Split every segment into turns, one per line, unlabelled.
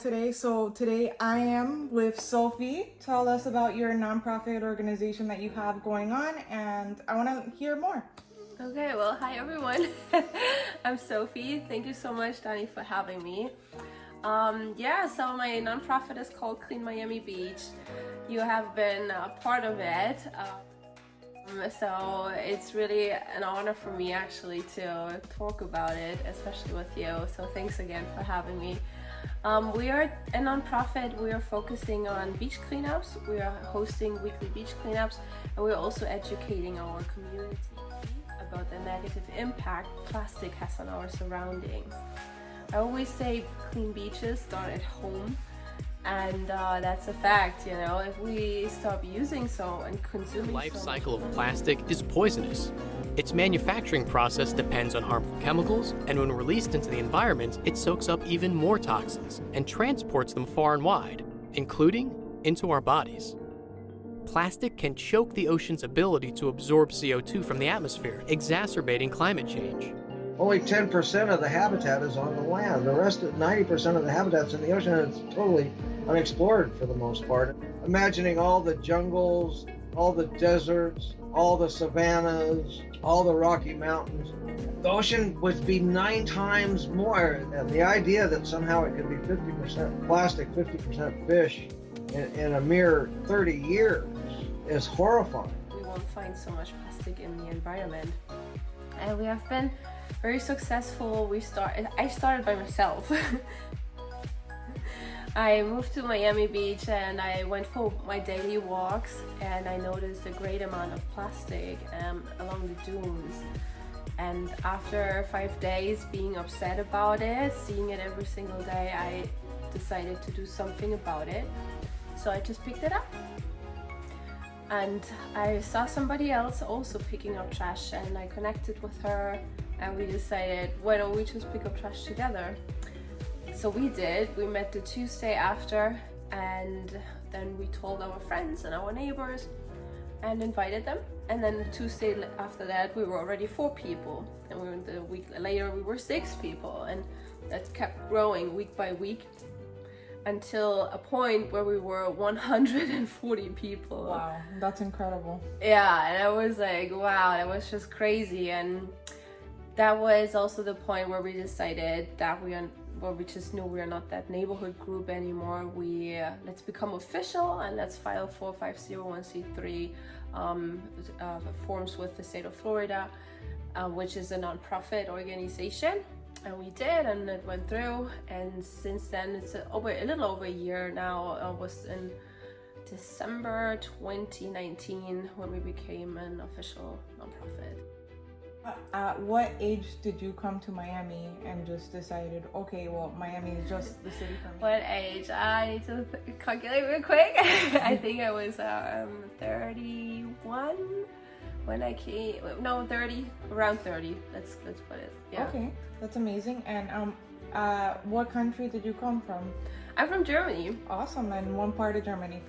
today. So today I am with Sophie. Tell us about your nonprofit organization that you have going on, and I want to hear more.
Okay, well, hi everyone. I'm Sophie. Thank you so much, Danny, for having me. So my nonprofit is called Clean Miami Beach. You have been a part of it. So it's really an honor for me actually to talk about it, especially with you. So thanks again for having me. We are a nonprofit. We are focusing on beach cleanups. We are hosting weekly beach cleanups, and we're also educating our community about the negative impact plastic has on our surroundings. I always say clean beaches start at home. And that's a fact, you know, if we stop using so and consuming
The life
so
cycle
much
of plastic is poisonous. Its manufacturing process depends on harmful chemicals, and when released into the environment, it soaks up even more toxins and transports them far and wide, including into our bodies. Plastic can choke the ocean's ability to absorb CO2 from the atmosphere, exacerbating climate change.
Only 10% of the habitat is on the land. The rest, 90% of the habitat's in the ocean, and it's totally unexplored for the most part. Imagining all the jungles, all the deserts, all the savannas, all the Rocky Mountains. The ocean would be 9 times more. And the idea that somehow it could be 50% plastic, 50% fish in a mere 30 years is horrifying.
we won't find so much plastic in the environment. And we have been very successful. I started by myself. I moved to Miami Beach and I went for my daily walks, and I noticed a great amount of plastic along the dunes. And after 5 days being upset about it, seeing it every single day, I decided to do something about it. So I just picked it up. And I saw somebody else also picking up trash, and I connected with her, and we decided, why don't we just pick up trash together? So we did. We met the Tuesday after, and then we told our friends and our neighbors and invited them. And then the Tuesday after that, we were already 4 people, and the week later we were 6 people, and that kept growing week by week until a point where we were 140 people.
Wow, that's incredible.
Yeah, and I was like, wow, that was just crazy. And that was also the point where we decided that we just knew we are not that neighborhood group anymore. Let's become official, and let's file for 501c3 forms with the state of Florida, which is a nonprofit organization. And we did, and it went through, and since then it's a little over a year now. It was in December 2019 when we became an official nonprofit.
At what age did you come to Miami and just decided, okay, well, Miami is just the city for me?
What age? I need to calculate real quick. I think I was 31 when I came. No, 30, around 30. Let's put it. Yeah.
Okay, that's amazing. And what country did you come from?
I'm from Germany.
Awesome. And one part of Germany?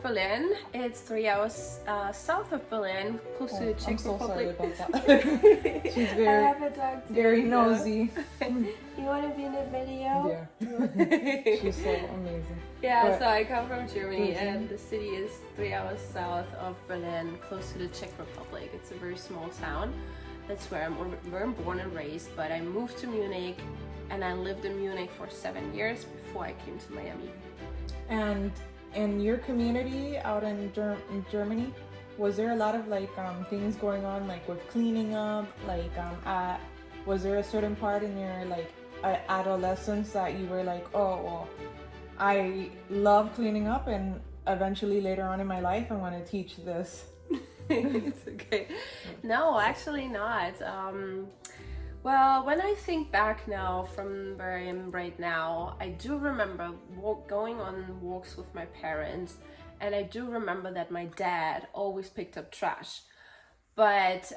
Berlin. It's 3 hours south of Berlin, close to the Czech
I'm so
Republic.
sorry about that. She's
I have a dog too,
very
you know.
nosy.
You want to be in the video?
Yeah. She's so amazing.
Yeah,
But-
so I come from Germany, and the city is 3 hours south of Berlin, close to the Czech Republic. It's a very small town. That's where I'm born and raised, but I moved to Munich, and I lived in Munich for 7 years before I came to Miami.
And in your community out in Germany, was there a lot of things going on, like with cleaning up? Was there a certain part in your adolescence that you were like, oh well, I love cleaning up, and eventually later on in my life I'm going to teach this?
It's okay. No, actually not. Well, when I think back now from where I am right now, I do remember going on walks with my parents, and I do remember that my dad always picked up trash. but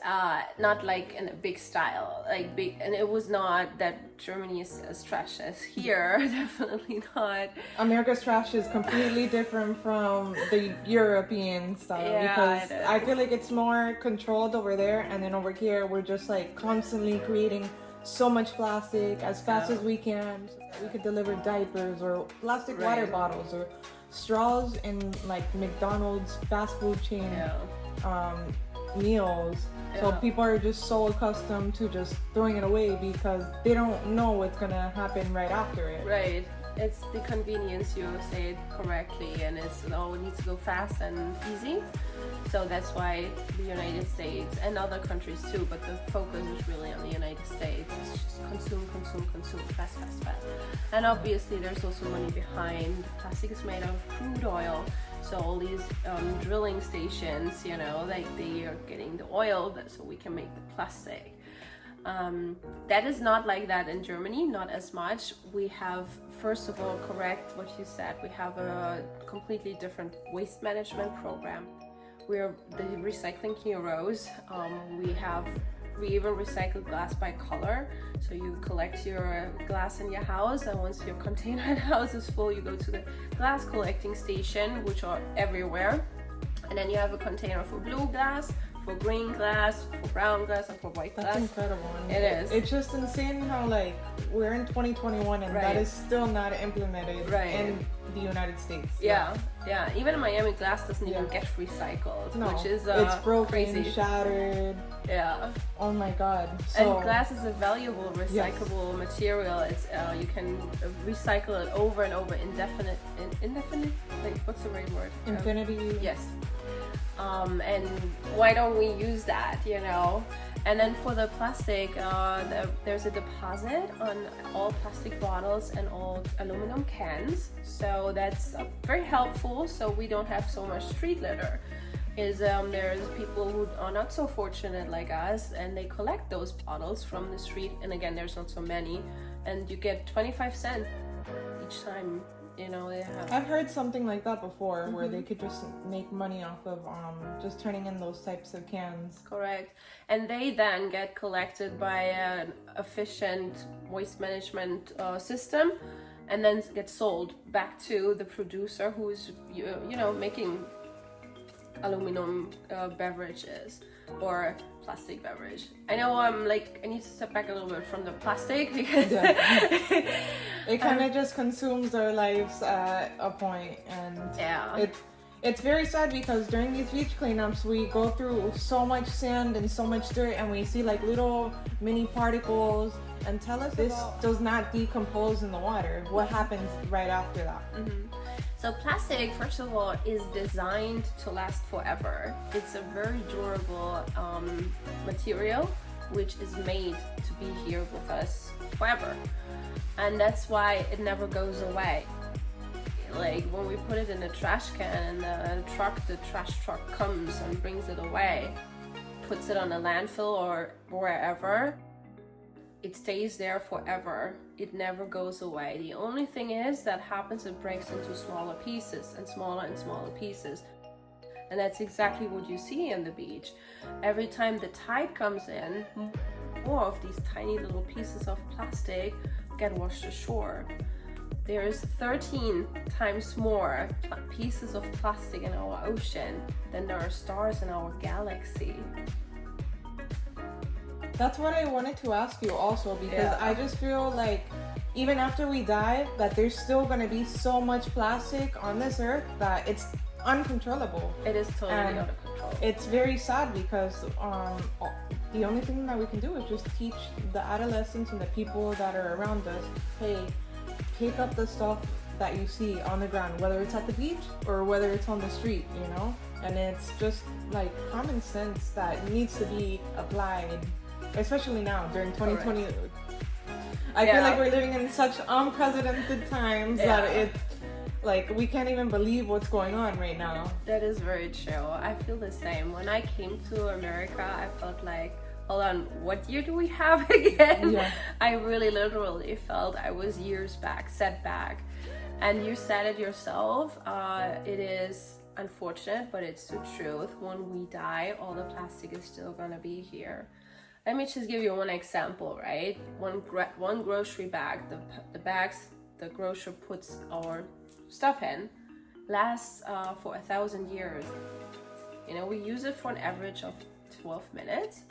not like in a big style, like big. And it was not that Germany is as trash as here, definitely not.
America's trash is completely different from the European style, because I feel like it's more controlled over there, and then over here we're just like constantly creating so much plastic as fast as we can. So that we could deliver diapers or plastic water bottles or straws in like McDonald's fast food chain meals. So people are just so accustomed to just throwing it away because they don't know what's gonna happen right after it.
Right. It's the convenience, you say it correctly, and it needs to go fast and easy. So that's why the United States and other countries too, but the focus is really on the United States. It's just consume, fast. And obviously there's also money behind. Plastic is made of crude oil. So all these drilling stations, you know, like they are getting the oil so we can make the plastic. That is not like that in Germany, not as much. We have, first of all, correct what you said, we have a completely different waste management program. We're the recycling heroes. We even recycle glass by color. So you collect your glass in your house, and once your container in the house is full, you go to the glass collecting station, which are everywhere. And then you have a container for blue glass, for green glass, for brown glass, and for white glass.
That's incredible.
It is.
It's just insane how like we're in 2021 and that is still not implemented in the United States.
Yeah. Even in Miami, glass doesn't even get recycled, which is
it's broken,
crazy.
shattered.
Yeah.
Oh my God. So,
and glass is a valuable recyclable material. It's you can recycle it over and over, indefinite. Like what's the right word?
Infinity.
Yes. And why don't we use that, you know? And then for the plastic, there's a deposit on all plastic bottles and all aluminum cans. So that's very helpful, so we don't have so much street litter. There's people who are not so fortunate like us, and they collect those bottles from the street. And again, there's not so many, and you get 25 cents each time. You know, they have.
I've heard something like that before, where they could just make money off of just turning in those types of cans.
Correct. And they then get collected by an efficient waste management system, and then get sold back to the producer who's you know making aluminum beverages or plastic beverage. I know I need to step back a little bit from the plastic because
it kind of just consumes our lives at a point, and it's very sad because during these beach cleanups we go through so much sand and so much dirt, and we see like little mini particles, and tell us this does not decompose in the water. What happens right after that?
So plastic, first of all, is designed to last forever. It's a very durable material which is made to be here with us forever. And that's why it never goes away. Like when we put it in a trash can and the trash truck comes and brings it away, puts it on a landfill or wherever, it stays there forever. It never goes away. The only thing is that happens, it breaks into smaller pieces and smaller pieces. And that's exactly what you see on the beach. Every time the tide comes in, more of these tiny little pieces of plastic get washed ashore. There's 13 times more pieces of plastic in our ocean than there are stars in our galaxy.
That's what I wanted to ask you also, because I just feel like even after we die, that there's still going to be so much plastic on this earth that it's uncontrollable.
It is totally out of control.
It's very sad because the only thing that we can do is just teach the adolescents and the people that are around us, hey, pick up the stuff that you see on the ground, whether it's at the beach or whether it's on the street, you know? And it's just like common sense that needs to be applied, especially now during 2020. Correct. I feel like we're living in such unprecedented times that it's like we can't even believe what's going on right now.
That is very true. I feel the same. When I came to America, I felt like, hold on, what year do we have again? Yeah. I really literally felt I was years back, set back. And you said it yourself, it is unfortunate, but it's the truth. When we die, all the plastic is still gonna be here. Let me just give you one example, right? One grocery bag, the bags the grocer puts our stuff in, lasts for 1,000 years. You know, we use it for an average of 12 minutes,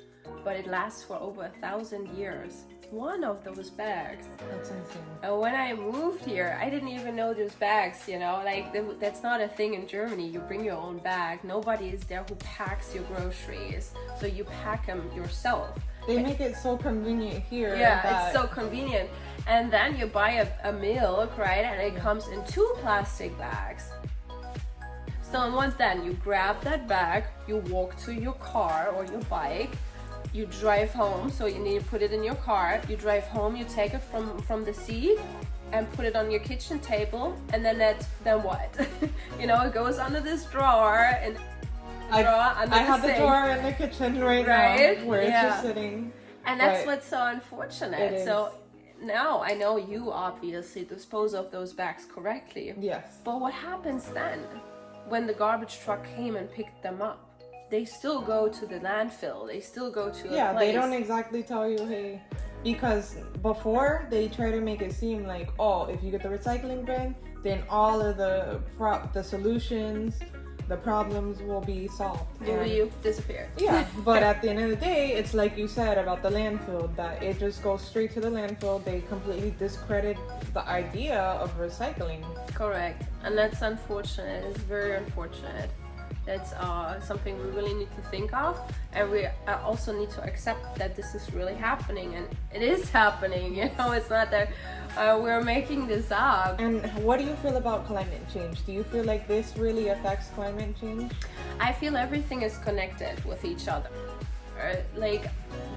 but it lasts for over 1,000 years. one of those bags.
That's insane.
And when I moved here, I didn't even know there's bags, you know, like that's not a thing in Germany. You bring your own bag. Nobody is there who packs your groceries. So you pack them yourself.
They make it so convenient here.
Yeah, it's so convenient. And then you buy a milk, right? And it comes in 2 plastic bags. So once then you grab that bag, you walk to your car or your bike, you drive home, so you need to put it in your car, you drive home, you take it from the seat and put it on your kitchen table, and then then what? You know, it goes under this drawer and
I have the drawer in the kitchen right now where it's just sitting.
And that's what's so unfortunate. So now I know you obviously dispose of those bags correctly.
Yes.
But what happens then? When the garbage truck came and picked them up, they still go to the landfill. They still go to a place.
They don't exactly tell you, hey, because before they try to make it seem like, oh, if you get the recycling bin, then all of the solutions, the problems will be solved.
Will you disappear?
Yeah, but at the end of the day, it's like you said about the landfill, that it just goes straight to the landfill. They completely discredit the idea of recycling.
Correct, and that's unfortunate. It's very unfortunate. That's something we really need to think of, and we also need to accept that this is really happening, and it is happening. You know, it's not that we're making this up.
And what do you feel about climate change? Do you feel like this really affects climate change?
I feel everything is connected with each other. Like,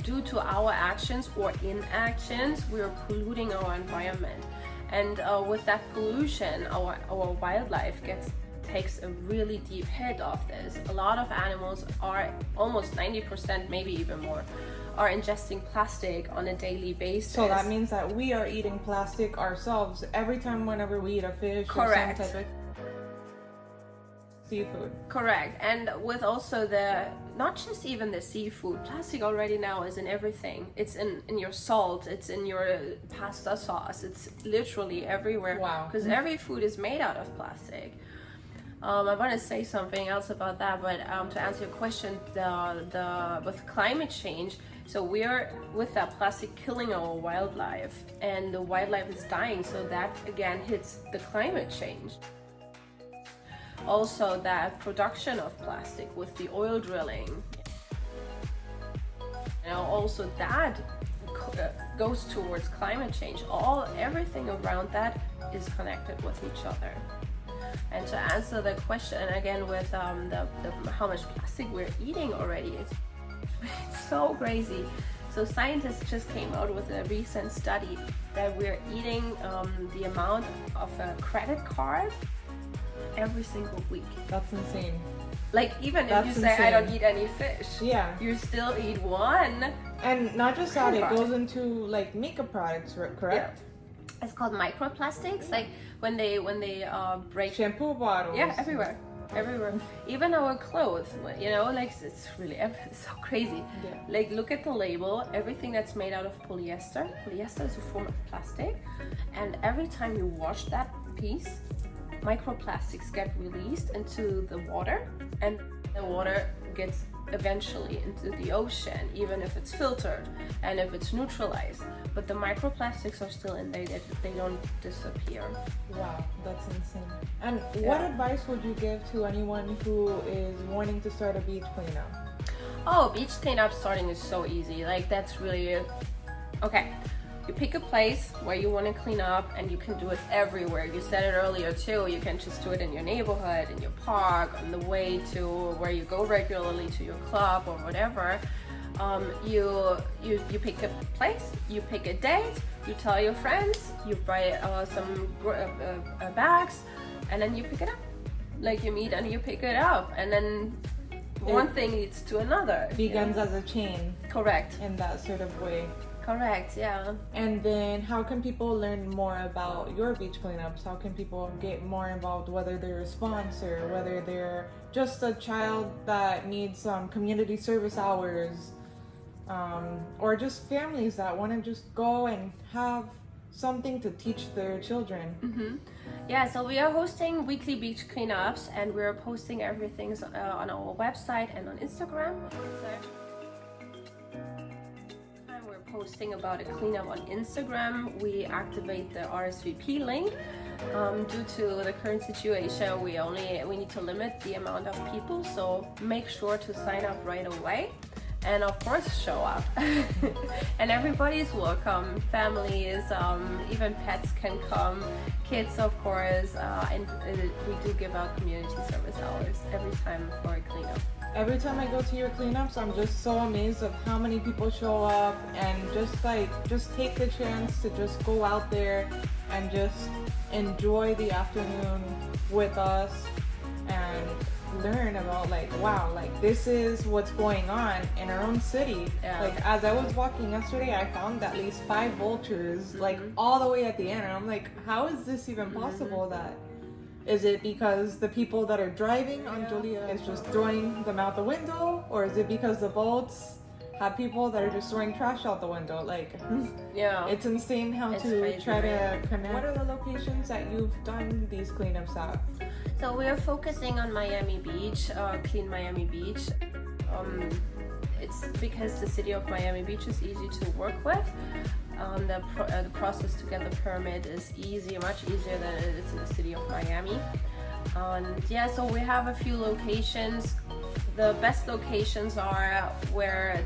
due to our actions or inactions, we are polluting our environment, and with that pollution, our wildlife takes a really deep hit of this. A lot of animals are, almost 90%, maybe even more, are ingesting plastic on a daily basis.
So that means that we are eating plastic ourselves every time whenever we eat a fish
Correct.
or some type of seafood.
Correct. And with also not just even the seafood, plastic already now is in everything. It's in your salt, it's in your pasta sauce, it's literally everywhere.
Wow.
Because every food is made out of plastic. I want to say something else about that, but to answer your question, with climate change, so we are with that plastic killing our wildlife, and the wildlife is dying, so that again hits the climate change. Also, that production of plastic with the oil drilling, you know, also that goes towards climate change. Everything around that is connected with each other. And to answer the question, and again with how much plastic we're eating already, it's so crazy. So scientists just came out with a recent study that we're eating the amount of a credit card every single week.
That's insane.
Like, even if you say
insane.
I don't eat any fish, you still eat one.
And not just that, it goes into like makeup products, correct?
Yeah. It's called microplastics. Like when they break
shampoo bottles.
Yeah, everywhere. Even our clothes, you know, like it's so crazy.
Yeah.
Like, look at the label. Everything that's made out of polyester is a form of plastic, and every time you wash that piece, microplastics get released into the water, and the water gets eventually into the ocean, even if it's filtered and if it's neutralized. But the microplastics are still in there, they don't disappear.
Wow, that's insane. And what advice would you give to anyone who is wanting to start a beach cleanup?
Oh, beach cleanup starting is so easy. Like, that's really okay. You pick a place where you want to clean up, and you can do it everywhere. You said it earlier too, you can just do it in your neighborhood, in your park, on the way to where you go regularly, to your club or whatever. You pick a place, you pick a date, you tell your friends, you buy some bags, and then you pick it up. Like, you meet and you pick it up, and then one thing leads to another.
Begins as a chain.
Correct.
In that sort of way.
Correct, yeah.
And then how can people learn more about your beach cleanups? How can people get more involved, whether they're a sponsor, whether they're just a child that needs some community service hours, or just families that want to just go and have something to teach their children?
Mm-hmm. Yeah, so we are hosting weekly beach cleanups, and we're posting everything on our website and on Instagram. We're posting about a cleanup on Instagram, we activate the RSVP link. Due to the current situation, we need to limit the amount of people, so make sure to sign up right away. And of course, show up. And everybody's welcome. Families, even pets can come. Kids, of course. And we do give out community service hours every time for a cleanup.
Every time I go to your cleanups, I'm just so amazed of how many people show up, and just take the chance to just go out there and just enjoy the afternoon with us and learn about this is what's going on in our own city. Like, as I was walking yesterday, I found at least 5 vultures like all the way at the end, and I'm like, how is this even possible? That is it because the people that are driving on Julia is just throwing them out the window, or is it because the boats have people that are just throwing trash out the window? Like, it's insane how it's to crazy, try to connect. What are the locations that you've done these cleanups at?
So we are focusing on Miami Beach, Clean Miami Beach. It's because the city of Miami Beach is easy to work with. The process to get the permit is much easier than it is in the city of Miami. So we have a few locations. The best locations are where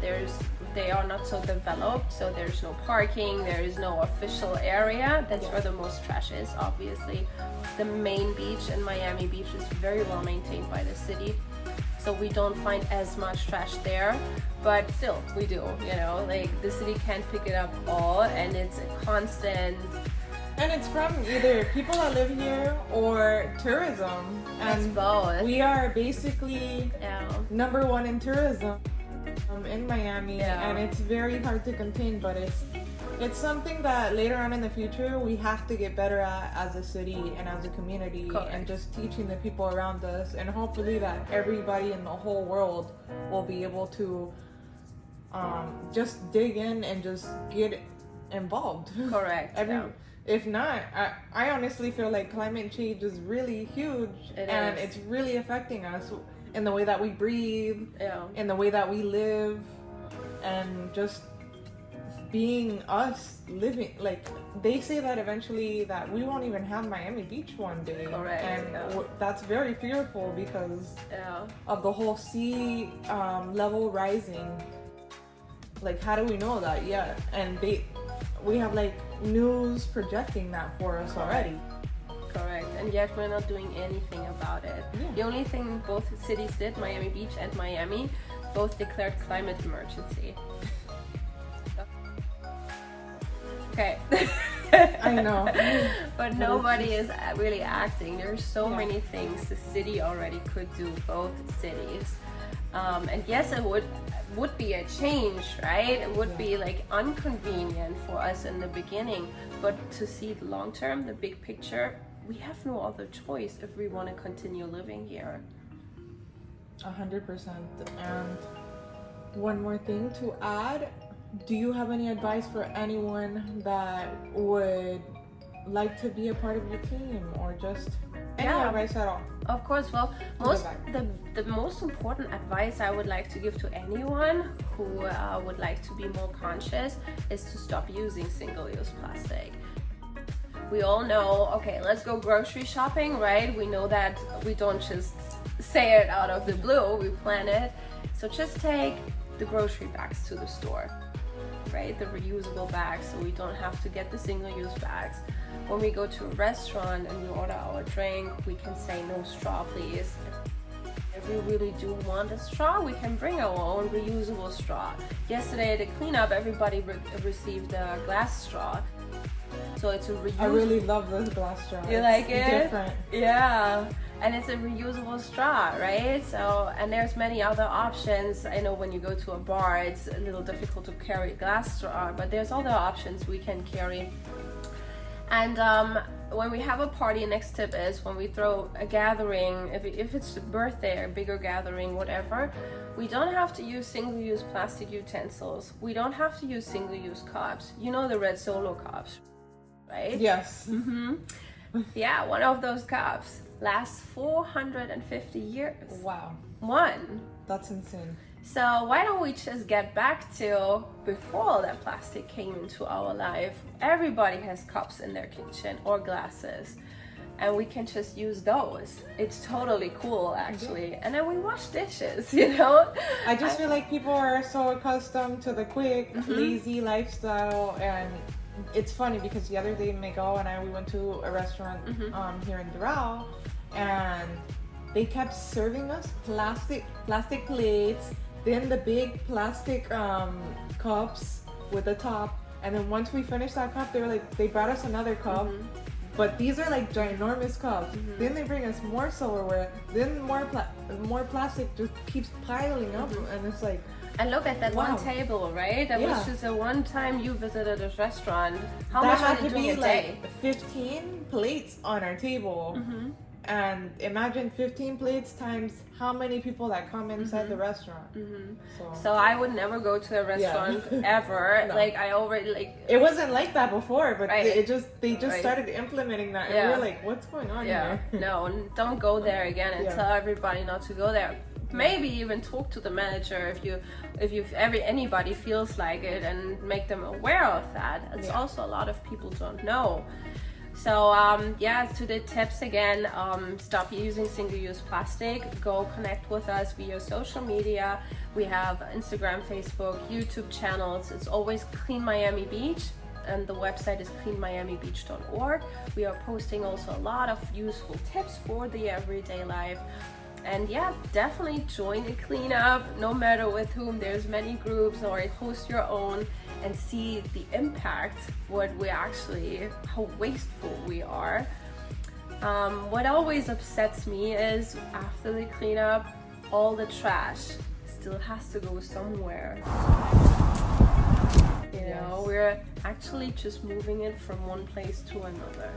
they are not so developed, so there's no parking, there is no official area. That's where the most trash is, obviously. The main beach in Miami Beach is very well maintained by the city, so we don't find as much trash there, but still we do, like the city can't pick it up all, and it's a constant.
And it's from either people that live here or tourism. And
it's both.
We are basically number 1 in tourism in Miami, and it's very hard to contain, but it's something that later on in the future we have to get better at as a city and as a community.
Correct.
And just teaching the people around us, and hopefully that everybody in the whole world will be able to just dig in and just get involved.
Correct.
If not, I honestly feel like climate change is really huge, and it's really affecting us in the way that we breathe, in the way that we live, and just being us living. Like, they say that eventually that we won't even have Miami Beach one day.
Correct.
And that's very fearful because of the whole sea level rising. Like, how do we know that yet? And we have like news projecting that for us already.
Correct, and yet we're not doing anything about it. The only thing both cities did, Miami Beach and Miami, both declared climate emergency. Okay.
I know.
But nobody is really acting. There's so many things the city already could do, both cities. And yes, it would be a change, right? It would be like inconvenient for us in the beginning, but to see the long term, the big picture, we have no other choice if we want to continue living here.
100%. And one more thing to add, do you have any advice for anyone that would like to be a part of your team, or just any advice at all?
Of course. Well, the most important advice I would like to give to anyone who would like to be more conscious is to stop using single-use plastic. We all know, okay, let's go grocery shopping, right? We know that we don't just say it out of the blue, we plan it. So just take the grocery bags to the store, right? The reusable bags, so we don't have to get the single-use bags. When we go to a restaurant and we order our drink, we can say no straw, please. If we really do want a straw, we can bring our own reusable straw. Yesterday at the cleanup, everybody received a glass straw. So it's a reusable.
I really love this glass straw.
You like it?
Different.
Yeah. And it's a reusable straw, right? So, and there's many other options. I know when you go to a bar, it's a little difficult to carry a glass straw, but there's other options we can carry. And when we have a party, next tip is when we throw a gathering, if it's a birthday, a bigger gathering, whatever, we don't have to use single-use plastic utensils. We don't have to use single-use cups. You know the red Solo cups, right?
Yes.
Mm-hmm. Yeah, one of those cups lasts 450 years.
Wow.
One.
That's insane.
So why don't we just get back to before all that plastic came into our life? Everybody has cups in their kitchen or glasses, and we can just use those. It's totally cool, actually. And then we wash dishes, you know?
I just feel like people are so accustomed to the quick, lazy lifestyle. And it's funny because the other day, Miguel and I, we went to a restaurant here in Doral, and they kept serving us plastic plates, then the big plastic cups with the top. And then once we finished that cup, they brought us another cup. But these are like ginormous cups. Then they bring us more silverware. Then more plastic just keeps piling up, and it's like.
And look at that one table, right? That was just a one time you visited a restaurant. How much are they doing a day?
15 plates on our table. And imagine 15 plates times how many people that come inside the restaurant.
So I would never go to a restaurant ever. No. Like I already
It wasn't like that before, but they just started implementing that, and we were like, what's going on here?
No, don't go there again, and tell everybody not to go there. Maybe even talk to the manager if anybody feels like it, and make them aware of that. It's also a lot of people don't know. So to the tips again, stop using single-use plastic. Go connect with us via social media. We have Instagram, Facebook, YouTube channels. It's always Clean Miami Beach, and the website is cleanmiamibeach.org. We are posting also a lot of useful tips for the everyday life. And definitely join the cleanup, no matter with whom. There's many groups, or host your own, and see the impact, how wasteful we are. What always upsets me is after the cleanup, all the trash still has to go somewhere. You know, we're actually just moving it from one place to another.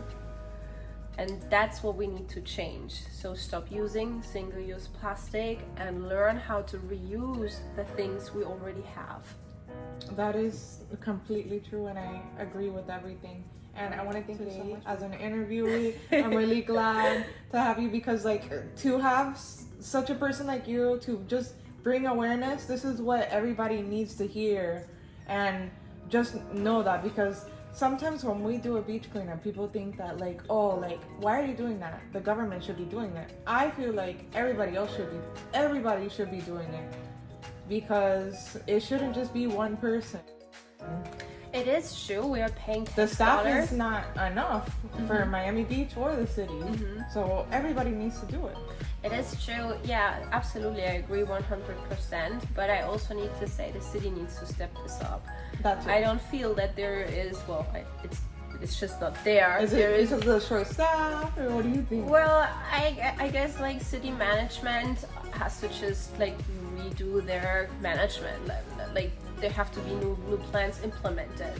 And that's what we need to change. So stop using single-use plastic and learn how to reuse the things we already have. That is
completely true, and I agree with everything. And I want to thank you so much as an interviewee. I'm really glad to have you, because to have such a person like you to just bring awareness, this is what everybody needs to hear. And just know that, because sometimes when we do a beach cleanup, people think that why are you doing that? The government should be doing that. I feel like everybody should be doing it, because it shouldn't just be one person.
It is true, we are paying
the staff is not enough for Miami Beach or the city, so everybody needs to do it.
It is true, absolutely, I agree 100%, but I also need to say the city needs to step this up. I don't feel that there is, it's just not there.
Is it because of the short staff, or what do you think?
Well, I guess city management has to just redo their management. There have to be new plans implemented.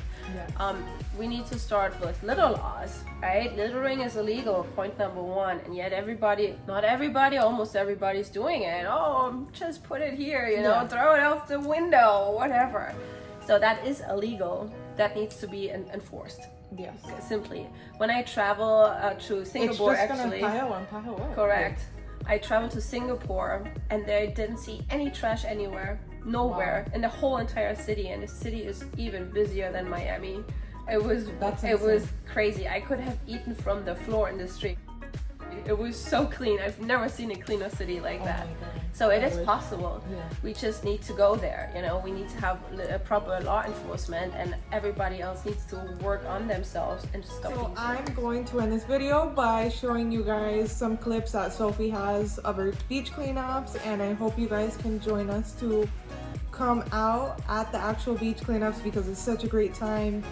We need to start with little laws, right? Littering is illegal, point number one, and yet almost everybody's doing it. Oh, just put it here, throw it out the window, whatever. So that is illegal. That needs to be enforced.
Yes.
Simply. When I travel to Singapore,
it's just gonna pile up.
Correct. I traveled to Singapore, and they didn't see any trash anywhere. Nowhere in the whole entire city, and the city is even busier than Miami. It was crazy. I could have eaten from the floor in the street. It was so clean. I've never seen a cleaner city like that. So it is possible. We just need to go there. We need to have a proper law enforcement, and everybody else needs to work on themselves and stop.
So I'm going to end this video by showing you guys some clips that Sophie has of her beach cleanups, and I hope you guys can join us to come out at the actual beach cleanups, because it's such a great time.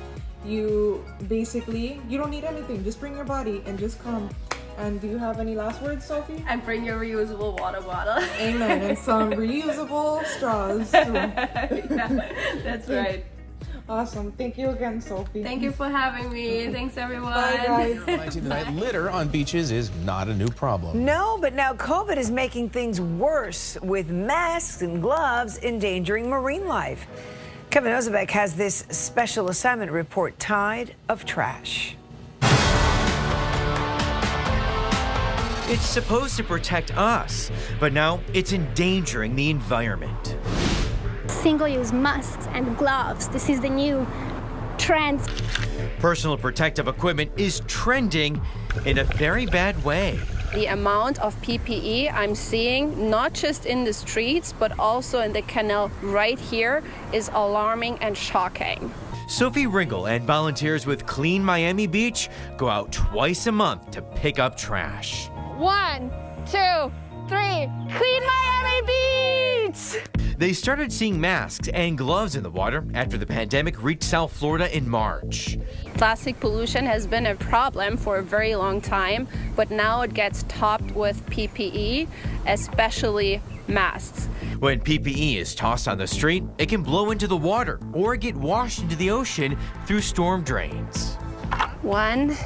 You don't need anything, just bring your body and just come. And do you have any last words, Sophie?
And bring your reusable water bottle.
Amen. And some reusable straws too.
That's right.
Awesome. Thank you again, Sophie.
Thank you for having me. Thanks, everyone.
Bye, guys.
Reminding tonight, litter on beaches is not a new problem.
No, but now COVID is making things worse, with masks and gloves endangering marine life. Kevin Ozebek has this special assignment report, Tide of Trash.
It's supposed to protect us, but now it's endangering the environment. Single-use masks and gloves. This is the new trend.
Personal protective equipment is trending in a very bad way.
The amount of PPE I'm seeing, not just in the streets, but also in the canal right here, is alarming and shocking.
Sophie Ringel and volunteers with Clean Miami Beach go out twice a month to pick up trash.
1, 2, 3, clean Miami Beach!
They started seeing masks and gloves in the water after the pandemic reached South Florida in March.
Plastic pollution has been a problem for a very long time, but now it gets topped with PPE, especially masks.
When PPE is tossed on the street, it can blow into the water or get washed into the ocean through storm drains.
1,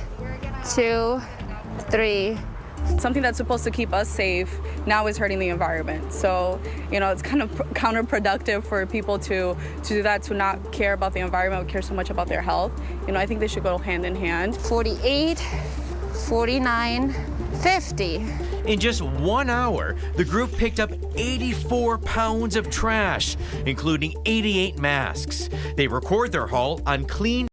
2, 3.
Something that's supposed to keep us safe now is hurting the environment. So, it's kind of counterproductive for people to do that, to not care about the environment, care so much about their health. I think they should go hand in hand.
48, 49, 50.
In just 1 hour, the group picked up 84 pounds of trash, including 88 masks. They record their haul on Clean